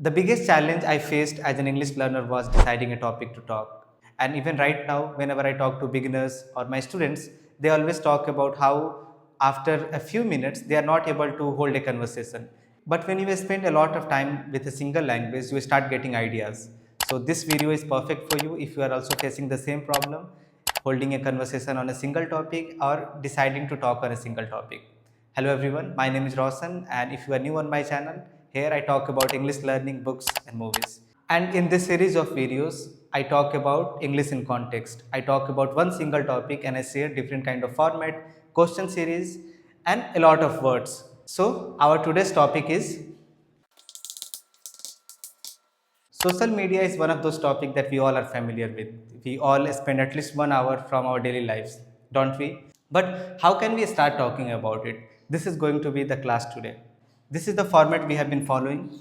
The biggest challenge I faced as an English learner was deciding a topic to talk. And even right now, whenever I talk to beginners or my students, they always talk about how after a few minutes they are not able to hold a conversation. But when you spend a lot of time with a single language, you start getting ideas. So this video is perfect for you if you are also facing the same problem, holding a conversation on a single topic or deciding to talk on a single topic. Hello everyone, my name is Roshan and if you are new on my channel, here I talk about English learning, books and movies. And in this series of videos, I talk about English in context. I talk about one single topic and I share different kind of format, question series and a lot of words. So our today's topic is social media is one of those topics that we all are familiar with. We all spend at least 1 hour from our daily lives, don't we? But how can we start talking about it? This is going to be the class today. This is the format we have been following.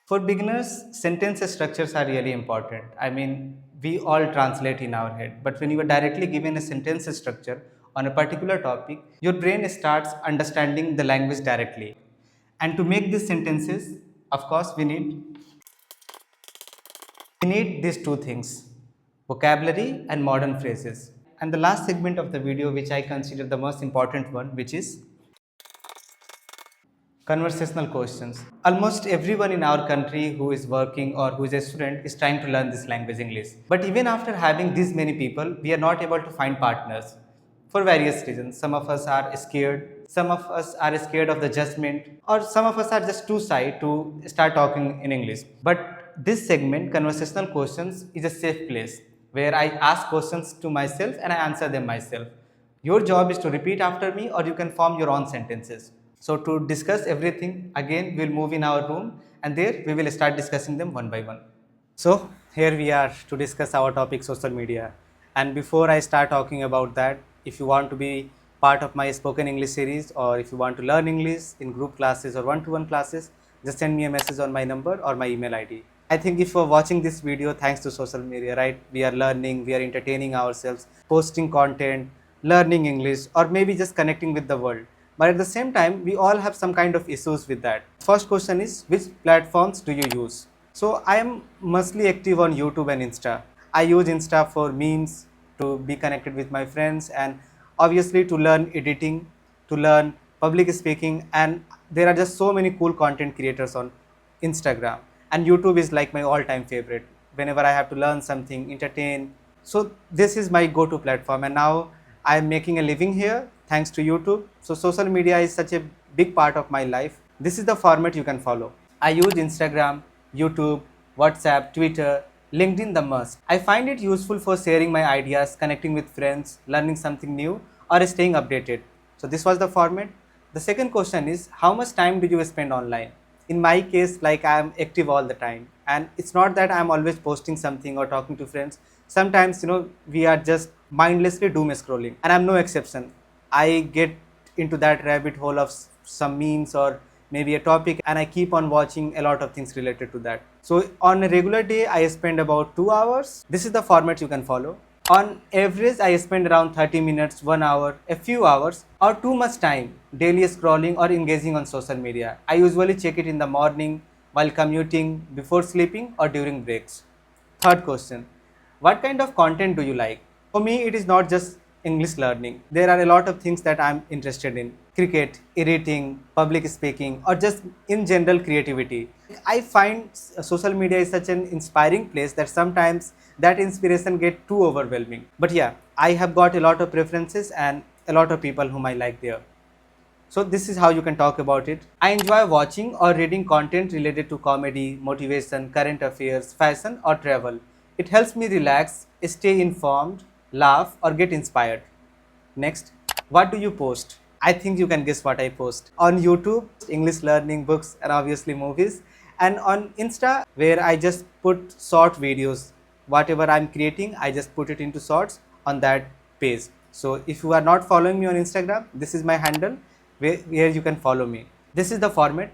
For beginners, sentence structures are really important. I mean, we all translate in our head, but when you are directly given a sentence structure on a particular topic, your brain starts understanding the language directly. And to make these sentences, of course, we need these two things, vocabulary and modern phrases. And the last segment of the video, which I consider the most important one, which is conversational questions. Almost everyone in our country who is working or who is a student is trying to learn this language English. But even after having this many people, we are not able to find partners for various reasons. Some of us are scared, some of us are scared of the judgment, or some of us are just too shy to start talking in English. But this segment, conversational questions, is a safe place where I ask questions to myself and I answer them myself. Your job is to repeat after me or you can form your own sentences. So to discuss everything, again we'll move in our room and there we will start discussing them one by one. So here we are to discuss our topic social media. And before I start talking about that, if you want to be part of my spoken English series or if you want to learn English in group classes or one-to-one classes, just send me a message on my number or my email ID. I think if you're watching this video thanks to social media, right? We are learning, we are entertaining ourselves, posting content, learning English or maybe just connecting with the world. But at the same time, we all have some kind of issues with that. First question is, which platforms do you use? So I am mostly active on YouTube and Insta. I use Insta for memes, to be connected with my friends and obviously to learn editing, to learn public speaking, and there are just so many cool content creators on Instagram. And YouTube is like my all-time favorite. Whenever I have to learn something, entertain. So this is my go-to platform and now I am making a living here thanks to YouTube. So social media is such a big part of my life. This is the format you can follow. I use Instagram, YouTube, WhatsApp, Twitter, LinkedIn the most. I find it useful for sharing my ideas, connecting with friends, learning something new, or staying updated. So this was the format. The second question is, how much time do you spend online? In my case, like I am active all the time. And it's not that I'm always posting something or talking to friends. Sometimes, we are just mindlessly doom scrolling. And I'm no exception. I get into that rabbit hole of some memes or maybe a topic and I keep on watching a lot of things related to that. So on a regular day, I spend about 2 hours. This is the format you can follow. On average, I spend around 30 minutes, 1 hour, a few hours or too much time daily scrolling or engaging on social media. I usually check it in the morning, while commuting, before sleeping or during breaks. Third question, what kind of content do you like? For me, it is not just English learning. There are a lot of things that I'm interested in. Cricket, editing, public speaking, or just in general creativity. I find social media is such an inspiring place that sometimes that inspiration get too overwhelming. But yeah, I have got a lot of preferences and a lot of people whom I like there. So this is how you can talk about it. I enjoy watching or reading content related to comedy, motivation, current affairs, fashion or travel. It helps me relax, stay informed, laugh or get inspired. Next, what do you post? I think you can guess what I post. On YouTube, English learning, books and obviously movies. And on Insta, where I just put short videos. Whatever I'm creating, I just put it into shorts on that page. So if you are not following me on Instagram, this is my handle where you can follow me. This is the format.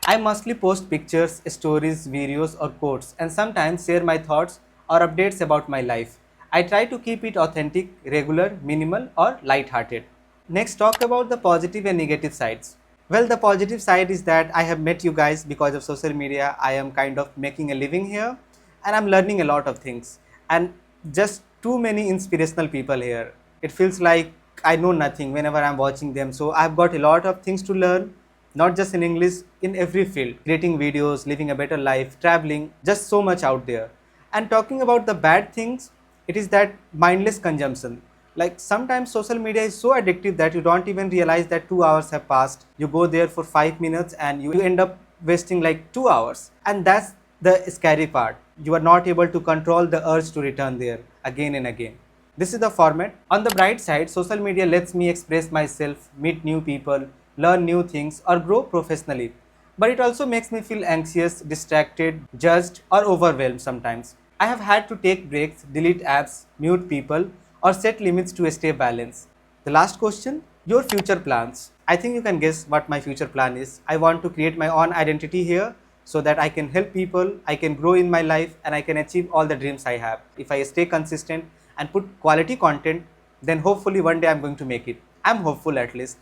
I mostly post pictures, stories, videos or quotes and sometimes share my thoughts or updates about my life. I try to keep it authentic, regular, minimal or light-hearted. Next, talk about the positive and negative sides. Well, the positive side is that I have met you guys because of social media. I am kind of making a living here and I'm learning a lot of things. And just too many inspirational people here. It feels like I know nothing whenever I'm watching them. So I've got a lot of things to learn, not just in English, in every field. Creating videos, living a better life, traveling, just so much out there. And talking about the bad things, it is that mindless consumption. Like sometimes social media is so addictive that you don't even realize that 2 hours have passed. You go there for 5 minutes and you end up wasting like 2 hours. And that's the scary part. You are not able to control the urge to return there again and again. This is the format. On the bright side, social media lets me express myself, meet new people, learn new things, or grow professionally. But it also makes me feel anxious, distracted, judged, or overwhelmed sometimes. I have had to take breaks, delete apps, mute people, or set limits to stay balanced. The last question, your future plans. I think you can guess what my future plan is. I want to create my own identity here so that I can help people, I can grow in my life, and I can achieve all the dreams I have. If I stay consistent and put quality content, then hopefully one day I'm going to make it. I'm hopeful at least.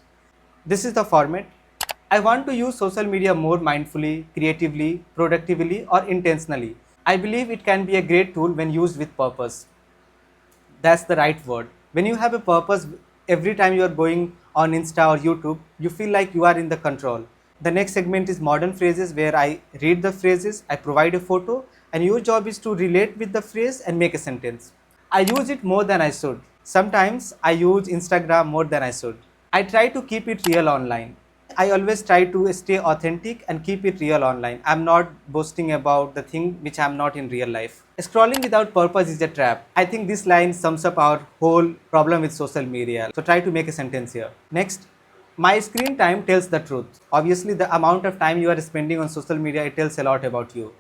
This is the format. I want to use social media more mindfully, creatively, productively, or intentionally. I believe it can be a great tool when used with purpose. That's the right word. When you have a purpose, every time you are going on Insta or YouTube, you feel like you are in the control. The next segment is modern phrases, where I read the phrases, I provide a photo, and your job is to relate with the phrase and make a sentence. I use it more than I should. Sometimes I use Instagram more than I should. I try to keep it real online. I always try to stay authentic and keep it real online. I'm not boasting about the thing which I'm not in real life. Scrolling without purpose is a trap. I think this line sums up our whole problem with social media. So try to make a sentence here. Next, my screen time tells the truth. Obviously, the amount of time you are spending on social media, it tells a lot about you.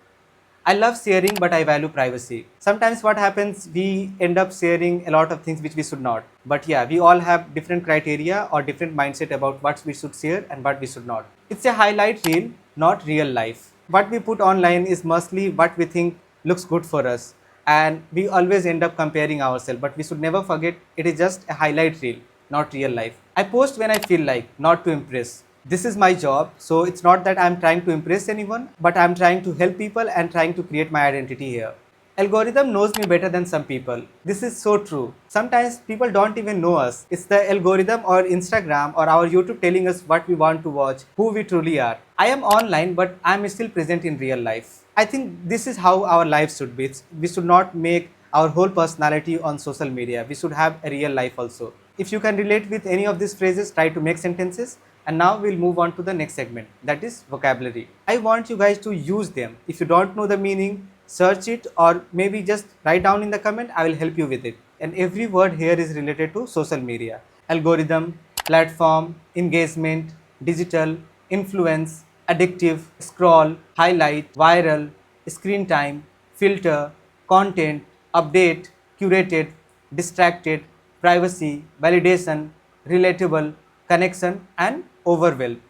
I love sharing, but I value privacy. Sometimes what happens, we end up sharing a lot of things which we should not. But yeah, we all have different criteria or different mindset about what we should share and what we should not. It's a highlight reel, not real life. What we put online is mostly what we think looks good for us. And we always end up comparing ourselves. But we should never forget it is just a highlight reel, not real life. I post when I feel like, not to impress. This is my job, so it's not that I'm trying to impress anyone, but I'm trying to help people and trying to create my identity here. Algorithm knows me better than some people. This is so true. Sometimes people don't even know us. It's the algorithm or Instagram or our YouTube telling us what we want to watch, who we truly are. I am online, but I'm still present in real life. I think this is how our lives should be. We should not make our whole personality on social media. We should have a real life also. If you can relate with any of these phrases, try to make sentences. And now we'll move on to the next segment, that is vocabulary. I want you guys to use them. If you don't know the meaning, search it or maybe just write down in the comment. I will help you with it. And every word here is related to social media. Algorithm, platform, engagement, digital, influence, addictive, scroll, highlight, viral, screen time, filter, content, update, curated, distracted, privacy, validation, relatable, connection, and overwhelm.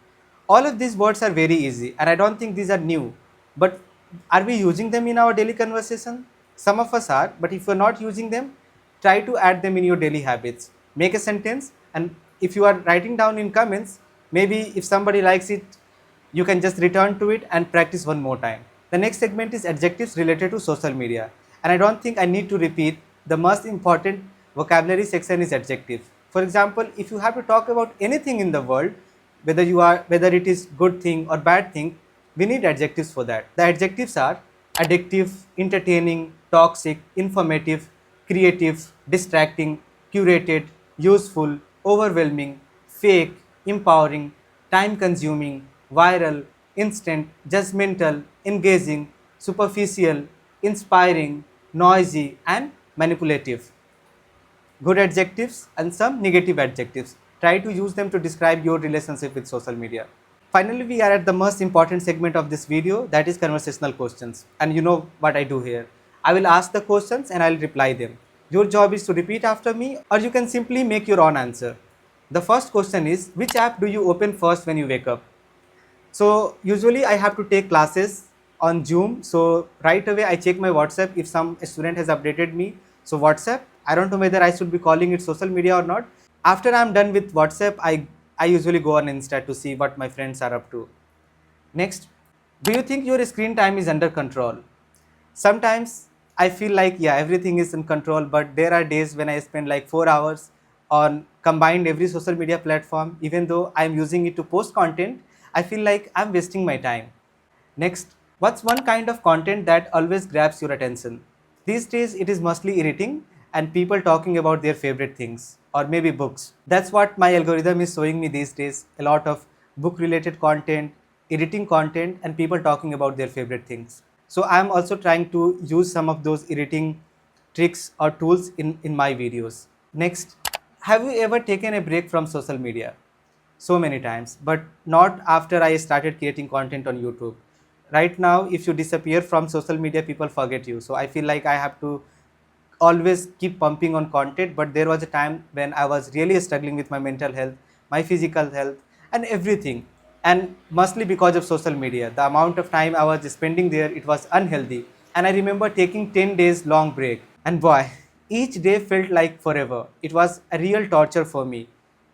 All of these words are very easy and I don't think these are new. But are we using them in our daily conversation? Some of us are, but if you're not using them, try to add them in your daily habits. Make a sentence, and if you are writing down in comments, maybe if somebody likes it, you can just return to it and practice one more time. The next segment is adjectives related to social media. And I don't think I need to repeat, the most important vocabulary section is adjectives. For example, if you have to talk about anything in the world, whether it is good thing or bad thing, we need adjectives for that. The adjectives are addictive, entertaining, toxic, informative, creative, distracting, curated, useful, overwhelming, fake, empowering, time consuming, viral, instant, judgmental, engaging, superficial, inspiring, noisy, and manipulative. Good adjectives and some negative adjectives. Try to use them to describe your relationship with social media. Finally, we are at the most important segment of this video, that is conversational questions. And you know what I do here. I will ask the questions and I will reply them. Your job is to repeat after me or you can simply make your own answer. The first question is, which app do you open first when you wake up? So usually I have to take classes on Zoom. So right away I check my WhatsApp if some student has updated me. So WhatsApp, I don't know whether I should be calling it social media or not. After I'm done with WhatsApp, I I usually go on Insta to see what my friends are up to. Next, do you think your screen time is under control? Sometimes I feel like, yeah, everything is in control, but there are days when I spend like 4 hours on combined every social media platform. Even though I'm using it to post content, I feel like I'm wasting my time. Next, what's one kind of content that always grabs your attention? These days, it is mostly irritating and people talking about their favorite things or maybe books. That's what my algorithm is showing me these days, a lot of book related content, editing content, and people talking about their favorite things. So I'm also trying to use some of those editing tricks or tools in my videos. Next, have you ever taken a break from social media? So many times, but not after I started creating content on YouTube. Right now, if you disappear from social media, people forget you. So I feel like I have to always keep pumping on content. But there was a time when I was really struggling with my mental health, my physical health, and everything. And mostly because of social media. The amount of time I was spending there, it was unhealthy. And I remember taking 10 days long break. And boy, each day felt like forever. It was a real torture for me.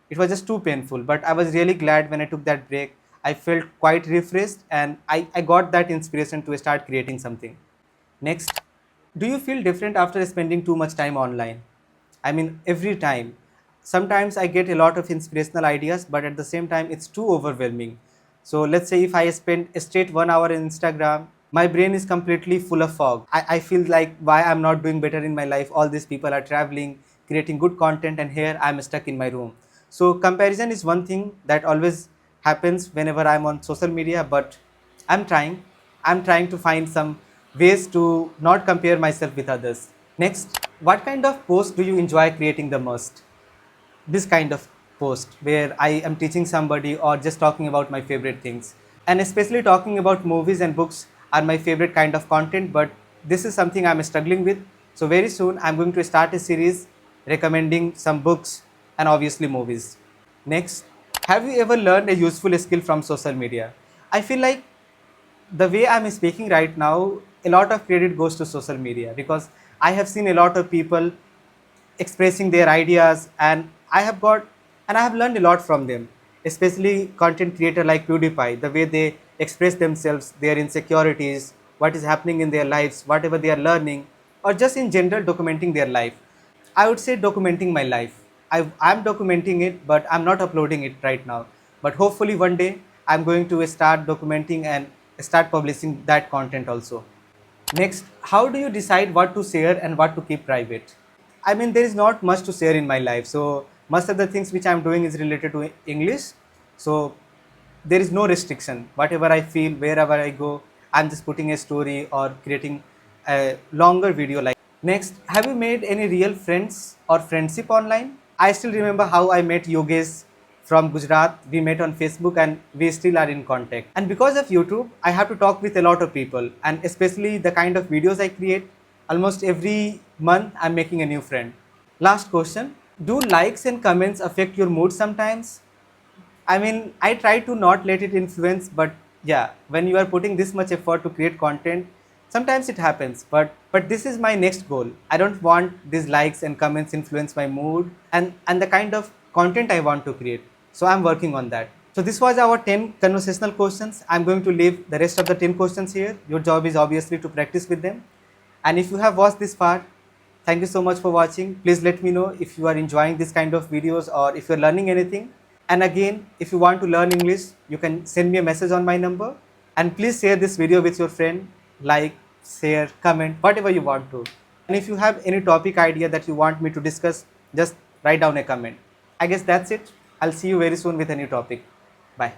It was just too painful, but I was really glad when I took that break. I felt quite refreshed and I got that inspiration to start creating something. Next, do you feel different after spending too much time online? I mean, every time. Sometimes I get a lot of inspirational ideas, but at the same time, it's too overwhelming. So let's say if I spend a straight 1 hour in Instagram, my brain is completely full of fog. I feel like why I'm not doing better in my life. All these people are traveling, creating good content, and here I'm stuck in my room. So comparison is one thing that always happens whenever I'm on social media, but I'm trying. I'm trying to find some ways to not compare myself with others. Next, what kind of post do you enjoy creating the most? This kind of post where I am teaching somebody or just talking about my favorite things. And especially talking about movies and books are my favorite kind of content, but this is something I'm struggling with. So very soon I'm going to start a series recommending some books and obviously movies. Next, have you ever learned a useful skill from social media? I feel like the way I'm speaking right now, a lot of credit goes to social media because I have seen a lot of people expressing their ideas and I have learned a lot from them, especially content creator like PewDiePie, the way they express themselves, their insecurities, what is happening in their lives, whatever they are learning, or just in general documenting their life. I would say documenting my life. I'm documenting it, but I'm not uploading it right now. But hopefully one day I'm going to start documenting and start publishing that content also. Next, how do you decide what to share and what to keep private? I mean, there is not much to share in my life. So most of the things which I'm doing is related to English. So there is no restriction. Whatever I feel, wherever I go, I'm just putting a story or creating a longer video like. Next, have you made any real friends or friendship online? I still remember how I met Yogesh from Gujarat. We met on Facebook and we still are in contact. And because of YouTube, I have to talk with a lot of people and especially the kind of videos I create. Almost every month, I'm making a new friend. Last question. Do likes and comments affect your mood sometimes? I mean, I try to not let it influence, but yeah, when you are putting this much effort to create content, sometimes it happens. But this is my next goal. I don't want these likes and comments influence my mood and the kind of content I want to create. So I'm working on that. So this was our 10 conversational questions. I'm going to leave the rest of the 10 questions here. Your job is obviously to practice with them. And if you have watched this far, thank you so much for watching. Please let me know if you are enjoying this kind of videos or if you're learning anything. And again, if you want to learn English, you can send me a message on my number. And please share this video with your friend, like, share, comment, whatever you want to. And if you have any topic idea that you want me to discuss, just write down a comment. I guess that's it. I'll see you very soon with a new topic. Bye.